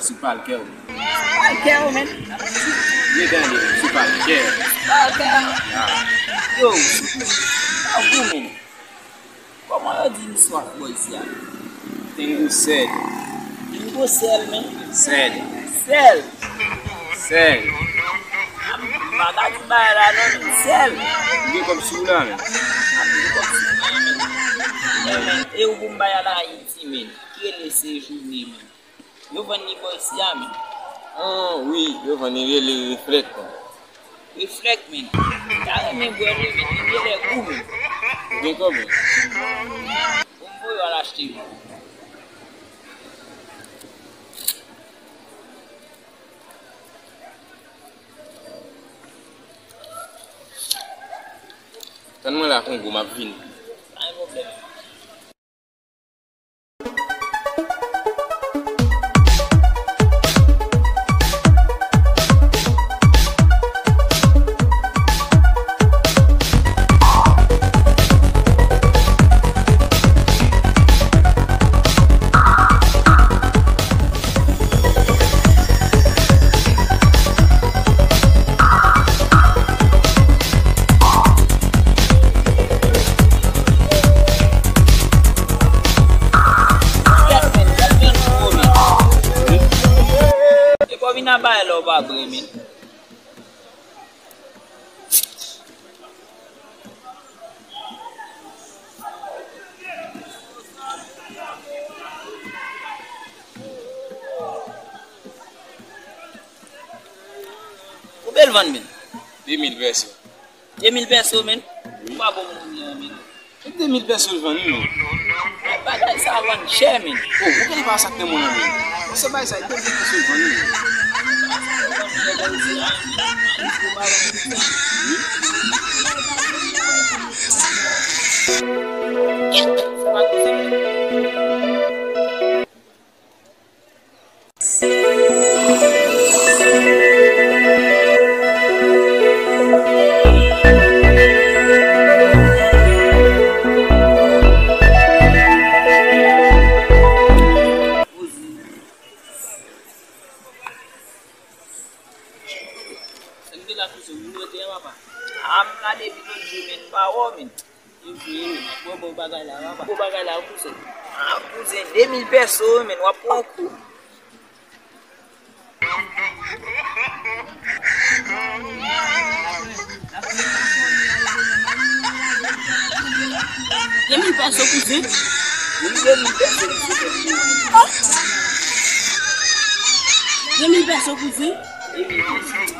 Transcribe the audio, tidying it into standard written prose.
sou pas le cœur. Pas le cœur, man. Je gagne, sou pas le cœur. Pas le cœur. Yo, vous, man. Comment on dit une soirée, boy, ici? Tengo sede. Tingo sel, man. Sede. Sel. Sede. Bagay ki bay la non, sel. Vem comme sou là, men. Men, e ou pou mbaya la Haiti, men. Ki le sejourne, men. Yo ven ni boy si ya, men. Ah, oui, yo vanille les reflets, quoi. Reflect, men. Kare men boy, men. Ni le kou, men. Vem comme? Ou mbo yo al achete, men. Tanman la Congo m'a vin. Ay problem. Na bay lo ba bre men. Ou bel van men? 2000 pesos. 2000 pesos men? Pas bon moun men. 2000 pesos vani, men. Bagay sa van cher men. Oh, ou kene pa sakte moun men? Você vai sair 2000 pesos vani. Pouze 2000 pesos men, wap pon kou. $2000 pouze? Oui, 2000 pesos. 2000 pesos pouze? 2000 pesos.